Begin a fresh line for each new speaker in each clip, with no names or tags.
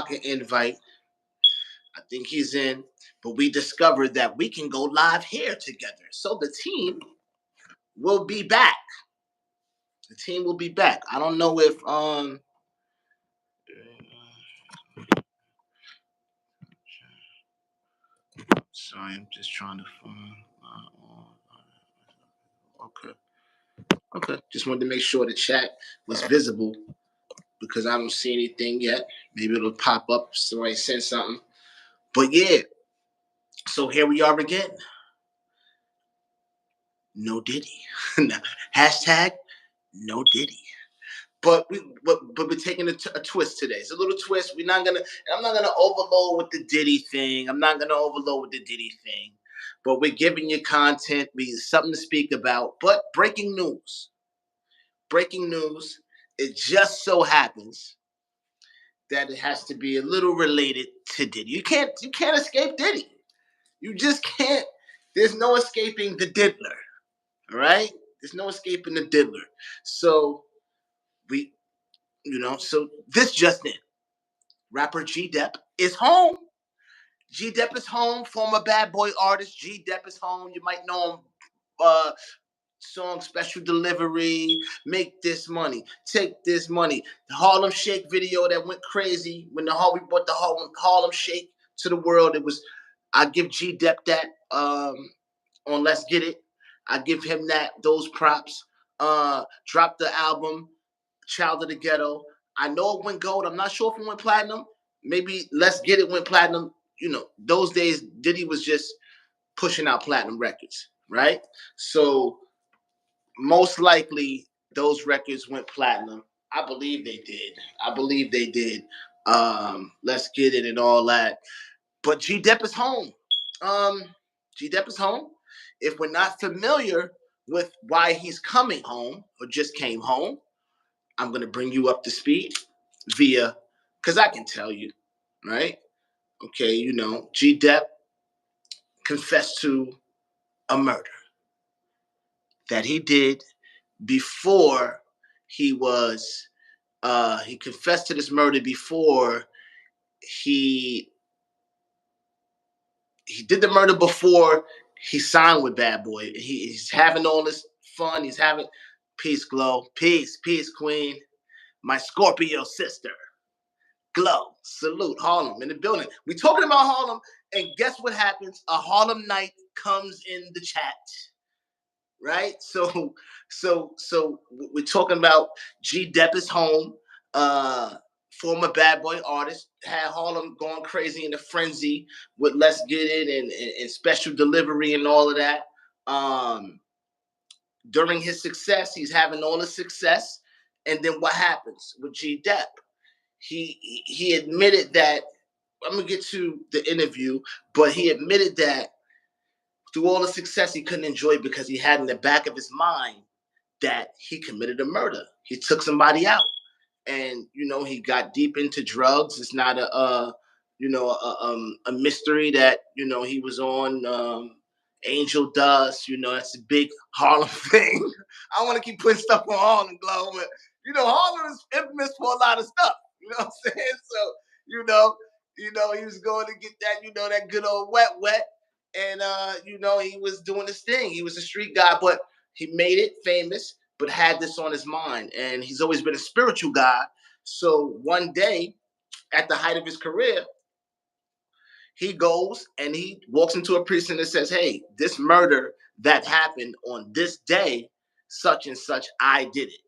block an invite. I think he's in, but we discovered that we can go live here together. So the team will be back. The team will be back. I don't know if sorry, I'm just trying to find. Okay. Just wanted to make sure the chat was visible because I don't see anything yet. Maybe it'll pop up. Somebody send something. But yeah, so here we are again. No Diddy. Hashtag no Diddy. But we're taking a twist today. It's a little twist. I'm not gonna overload with the Diddy thing. But we're giving you content, something to speak about. But breaking news. It just so happens that it has to be a little related to Diddy. You can't escape Diddy. You just can't. There's no escaping the diddler. All right? There's no escaping the diddler. So so this just in. Rapper G-Dep is home. G-Dep is home, former bad boy artist. G-Dep is home. You might know him. Song Special Delivery, Make This Money, Take This Money. The Harlem Shake video that went crazy when we brought the Harlem Shake to the world. I give G-Dep that on Let's Get It. I give him those props. Dropped the album, Child of the Ghetto. I know it went gold. I'm not sure if it went platinum. Maybe Let's Get It went platinum. Those days Diddy was just pushing out platinum records, right? So most likely those records went platinum. I believe they did. Let's Get It and all that. But G-Dep is home. G-Dep is home. If we're not familiar with why he's coming home or just came home, I'm going to bring you up to speed because I can tell you, right? Okay, G-Dep confessed to a murder that he did before he confessed to this murder before he did the murder before he signed with Bad Boy. He's having all this fun. He's having peace, Glow. Peace, Queen. My Scorpio sister. Glow. Salute. Harlem in the building. We're talking about Harlem, and guess what happens? A Harlem night comes in the chat. Right? So we're talking about G-Dep is home. Former bad boy artist, had Harlem going crazy in a frenzy with Let's Get It and Special Delivery and all of that. During his success, he's having all the success. And then what happens with G-Dep? He admitted that, I'm going to get to the interview, but he admitted that through all the success he couldn't enjoy because he had in the back of his mind that he committed a murder. He took somebody out. And he got deep into drugs. It's not a mystery that he was on Angel Dust. That's a big Harlem thing. I want to keep putting stuff on Harlem, Glow, but Harlem is infamous for a lot of stuff. You know what I'm saying? So he was going to get that that good old wet, and he was doing his thing. He was a street guy, but he made it famous, but had this on his mind. And he's always been a spiritual guy. So one day, at the height of his career, he goes and he walks into a precinct and says, hey, this murder that happened on this day, such and such, I did it.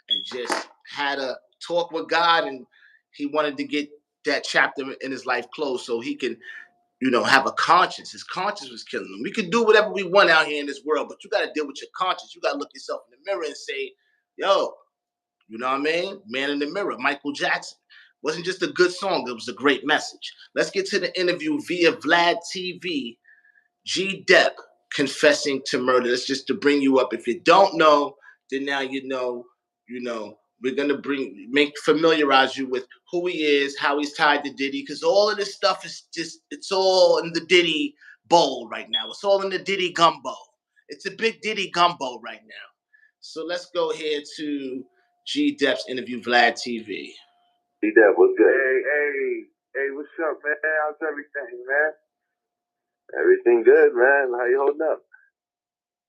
And just had a talk with God, and he wanted to get that chapter in his life closed so he can have a conscience. His conscience was killing him. We can do whatever we want out here in this world, but you got to deal with your conscience. You got to look yourself in the mirror and say, yo, you know what I mean? Man in the Mirror, Michael Jackson. Wasn't just a good song. It was a great message. Let's get to the interview via Vlad TV. G-Dep confessing to murder. That's just to bring you up. If you don't know, then now you know. We're going to familiarize you with who he is, how he's tied to Diddy, because all of this stuff is it's all in the Diddy bowl right now. It's all in the Diddy gumbo. It's a big Diddy gumbo right now. So let's go here to G-Dep's interview, Vlad TV.
G-Dep, what's good? Hey, what's up, man? How's everything, man? Everything good, man. How you holding up?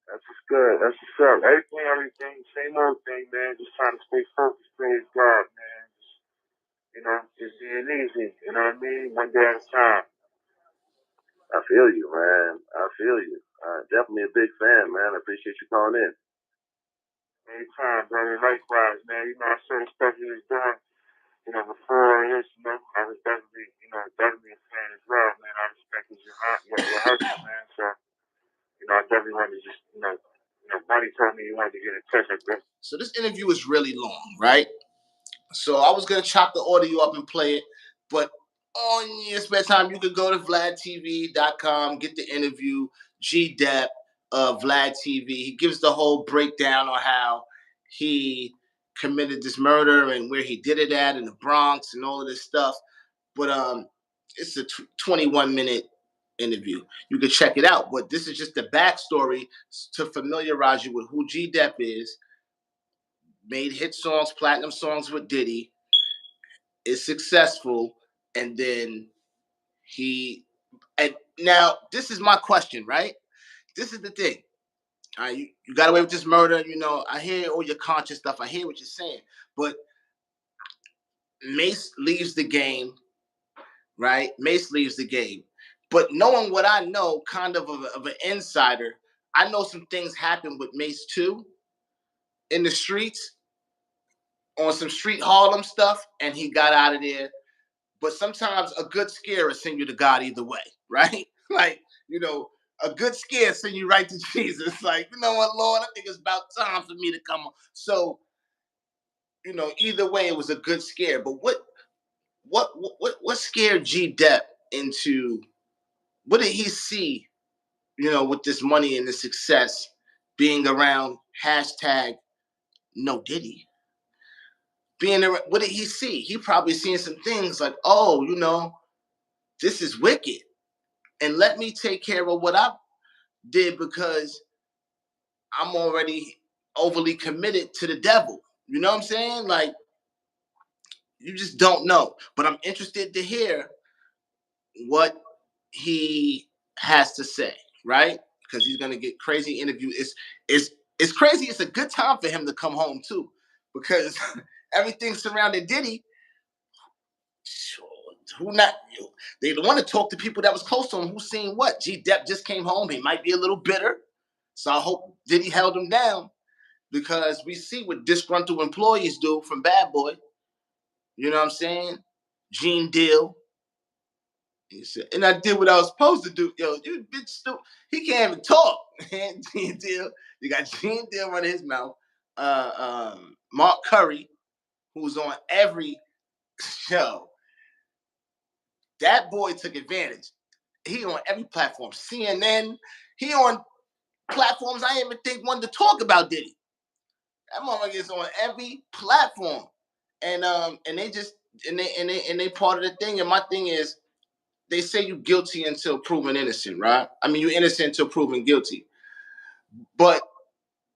That's what's good. That's what's up. Everything. Same old thing, man. Just trying to stay focused, praise God, man. Just being easy. You know what I mean? One day at a time. I feel you, man. I feel you. Definitely a big fan, man. I appreciate you calling in. Anytime, brother. Likewise, man. I saw the stuff you was doing, before this, I was definitely a fan as well, man. I respected your hustle, man. So, I definitely wanted to just, Bonnie told me you wanted to get in touch with me.
So this interview is really long, right? So I was gonna chop the audio up and play it, but on your spare time, you could go to VladTV.com, get the interview, G-Dep, Vlad TV. He gives the whole breakdown on how he committed this murder and where he did it at in the Bronx and all of this stuff. But it's a 21-minute interview. You can check it out. But this is just the backstory to familiarize you with who G-Dep is. Made hit songs, platinum songs with Diddy, is successful, and then and now this is my question, right? This is the thing. You got away with this murder, I hear all your conscious stuff, I hear what you're saying, but Mace leaves the game, right? Mace leaves the game. But knowing what I know, kind of an insider, I know some things happened with Mace too in the streets on some street Harlem stuff, and he got out of there. But sometimes a good scare will send you to God either way, right? Like, a good scare send you right to Jesus. Like, you know what, Lord, I think it's about time for me to come on. So, either way, it was a good scare. But what scared G-Dep into, what did he see, with this money and the success being around hashtag no Diddy? What did he see? He probably seen some things like, oh, this is wicked. And let me take care of what I did because I'm already overly committed to the devil. You know what I'm saying? Like, you just don't know. But I'm interested to hear what he has to say, right? Because he's gonna get crazy interview. It's crazy. It's a good time for him to come home too, because everything surrounding Diddy. Who not? They want to talk to people that was close to him. Who seen what? G-Dep just came home. He might be a little bitter, so I hope Diddy held him down, because we see what disgruntled employees do from Bad Boy. You know what I'm saying? Gene Deal. He said, and I did what I was supposed to do. Yo, you bitch stupid. He can't even talk. Gene Deal. You got Gene Deal running his mouth. Mark Curry, who's on every show. That boy took advantage. He on every platform. CNN. He on platforms I didn't even think wanted to talk about Diddy. That motherfucker is on every platform. And they just and they part of the thing. And my thing is, they say you guilty until proven innocent, right? I mean, you innocent until proven guilty. But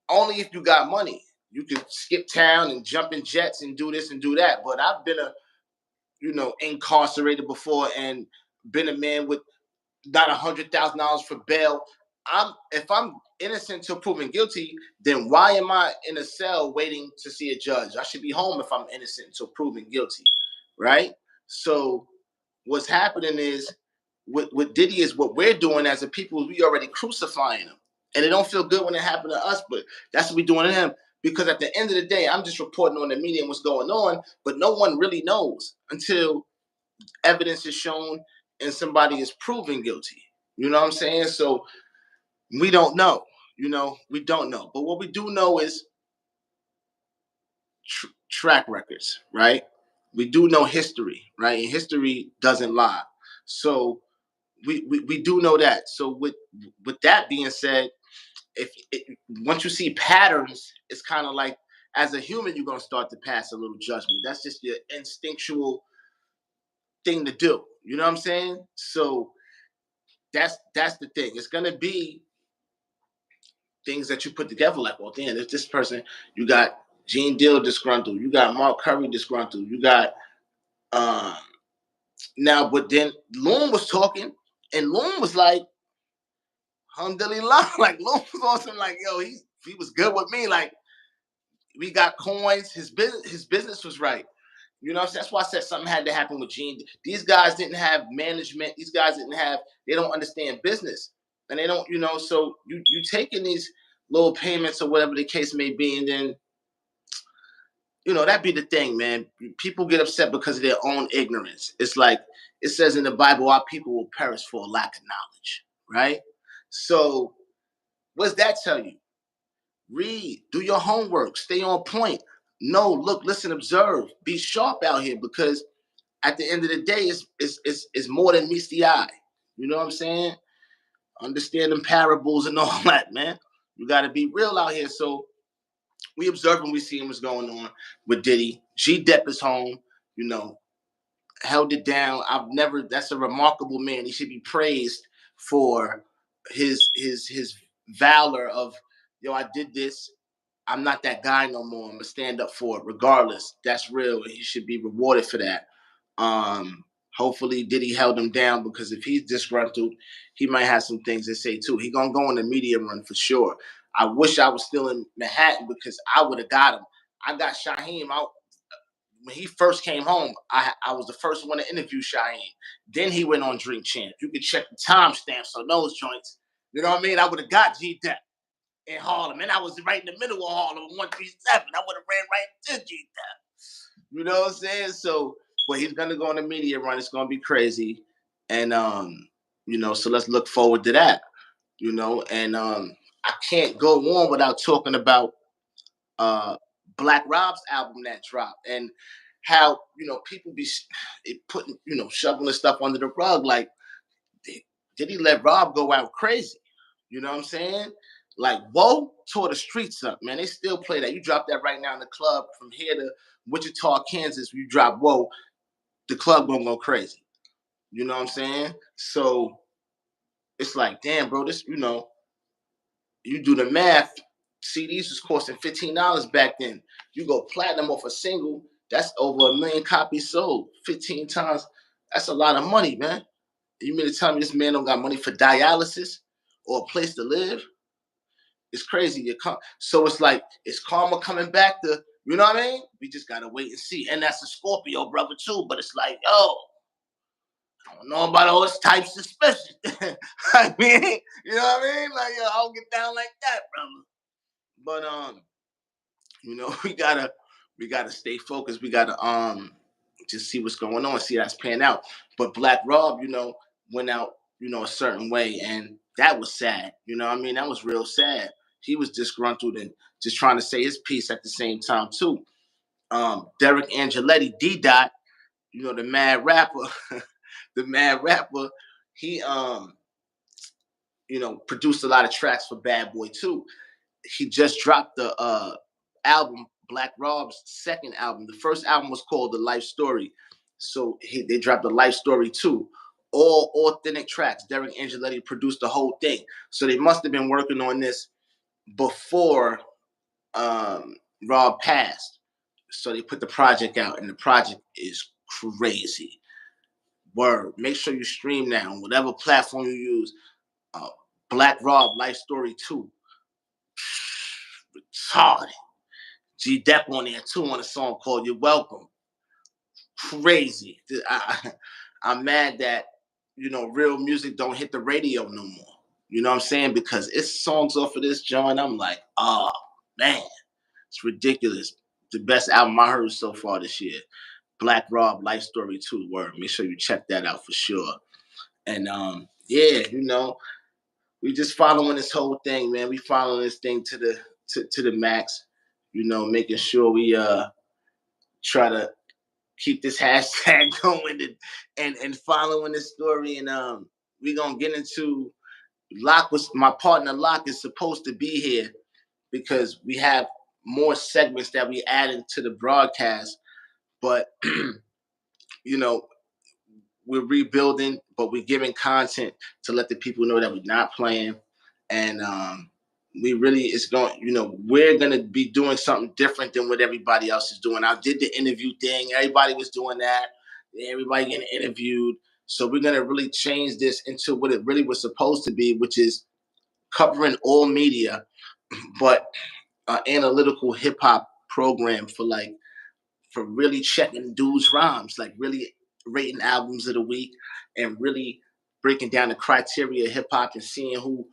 only if you got money. You can skip town and jump in jets and do this and do that. But I've been incarcerated before and been a man with not $100,000 for bail. If I'm innocent till proven guilty, then why am I in a cell waiting to see a judge? I should be home if I'm innocent till proven guilty, right? So what's happening is with Diddy is what we're doing as a people. We already crucifying him, and it don't feel good when it happened to us, but that's what we're doing to him. Because at the end of the day, I'm just reporting on the media and what's going on, but no one really knows until evidence is shown and somebody is proven guilty. You know what I'm saying? So we don't know. We don't know. But what we do know is track records, right? We do know history, right? And history doesn't lie. So we do know that. So with that being said, once you see patterns, it's kind of like, as a human, you're gonna start to pass a little judgment. That's just your instinctual thing to do. You know what I'm saying? So that's the thing. It's gonna be things that you put together, like, well, damn, there's this person. You got Gene Deal disgruntled. You got Mark Curry disgruntled. You got Now, but then Loon was talking, and Loon was like, alhamdulillah, like Loon was awesome. Like, yo, he was good with me. Like, we got coins. His business was right. You know, that's why I said something had to happen with Gene. These guys didn't have management. These guys didn't have. They don't understand business, and they don't. You know, so you taking these little payments or whatever the case may be, and then that be the thing, man. People get upset because of their own ignorance. It's like it says in the Bible, our people will perish for a lack of knowledge, right? So, what's that tell you? Read, do your homework, stay on point. No, look, listen, observe, be sharp out here because at the end of the day, it's more than meets the eye. You know what I'm saying? Understanding parables and all that, man. You got to be real out here. So we observe and we see what's going on with Diddy. G Dep is home, held it down. That's a remarkable man. He should be praised for his valor of, I did this. I'm not that guy no more. I'm gonna stand up for it regardless. That's real. He should be rewarded for that. Hopefully Diddy held him down because if he's disgruntled, he might have some things to say too. He gonna go on the media run for sure. I wish I was still in Manhattan because I would have got him. I got Shaheem out when he first came home. I was the first one to interview Shaheem. Then he went on Drink Champ. You can check the timestamps on those joints. You know what I mean? I would have got G Dep in Harlem, and I was right in the middle of Harlem, 137. I would have ran right into G Dep. You know what I'm saying? So, but he's gonna go on the media run. It's gonna be crazy, and so let's look forward to that. And I can't go on without talking about Black Rob's album that dropped and how people be putting shoveling stuff under the rug. Like, did he let Rob go out crazy? You know what I'm saying? Like, Whoa tore the streets up, man. They still play that. You drop that right now in the club from here to Wichita, Kansas. You drop Whoa, the club gonna go crazy. You know what I'm saying? So it's like, damn, bro, this, you do the math. CDs was costing $15 back then. You go platinum off a single, that's over 1 million copies sold 15 times. That's a lot of money, man. You mean to tell me this man don't got money for dialysis or a place to live? It's crazy. So it's like, is karma coming back to, you know what I mean? We just gotta wait and see. And that's a Scorpio brother too. But it's like, yo, I don't know about all this type suspicion. I mean, you know what I mean? Like, yo, I don't get down like that, brother. But we gotta stay focused. We gotta just see what's going on, see that's paying out. But Black Rob, went out, a certain way, and that was sad. You know what I mean? That was real sad. He was disgruntled and just trying to say his piece at the same time too. Derek Angeletti, D Dot, the mad rapper, the mad rapper, he produced a lot of tracks for Bad Boy too. He just dropped the album, Black Rob's second album. The first album was called The Life Story. So they dropped The Life Story too. All authentic tracks. Derek Angeletti produced the whole thing. So they must have been working on this before Rob passed. So they put the project out, and the project is crazy. Word. Make sure you stream that on whatever platform you use. Black Rob, Life Story 2. Retarded. G Dep on there too on a song called You're Welcome. Crazy. I'm mad that, real music don't hit the radio no more. You know what I'm saying? Because it's songs off of this joint. I'm like, oh, man. It's ridiculous. The best album I heard so far this year. Black Rob, Life Story 2. Word. Make sure you check that out for sure. And yeah, we just following this whole thing, man. We following this thing to the max. Making sure we try to keep this hashtag going and following this story. And we're gonna get into my partner Locke is supposed to be here because we have more segments that we add into the broadcast. But we're rebuilding, but we're giving content to let the people know that we're not playing. And we're going to be doing something different than what everybody else is doing. I did the interview thing. Everybody was doing that. everybody getting interviewed. So we're gonna really change this into what it really was supposed to be, which is covering all media, but analytical hip hop program for really checking dudes' rhymes, like really rating albums of the week and really breaking down the criteria of hip hop and seeing who,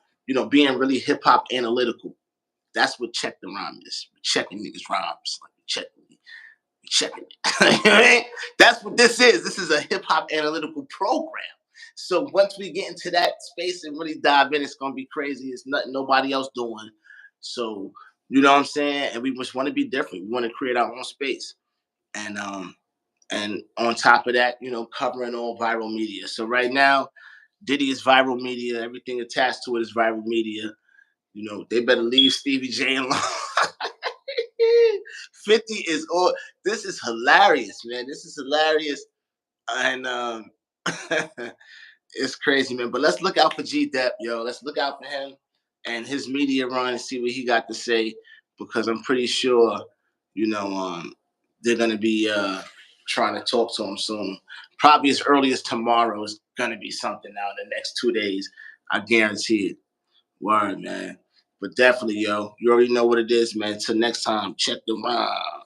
being really hip hop analytical. That's what check the rhyme is. Checking niggas' rhymes. Like checking it. That's what this is. This is a hip hop analytical program. So once we get into that space and really dive in, it's gonna be crazy. It's nothing nobody else doing. So you know what I'm saying? And we just want to be different. We want to create our own space. And on top of that, covering all viral media. So right now, Diddy is viral media. Everything attached to it is viral media. They better leave Stevie J alone. 50 is all. This is hilarious, man. This is hilarious, and it's crazy, man. But let's look out for G-Dep, yo. Let's look out for him and his media run and see what he got to say, because I'm pretty sure, they're gonna be trying to talk to him soon. Probably as early as tomorrow is gonna be something now in the next 2 days. I guarantee it. Word, man. But definitely, yo, you already know what it is, man. Till next time, check the rhyme.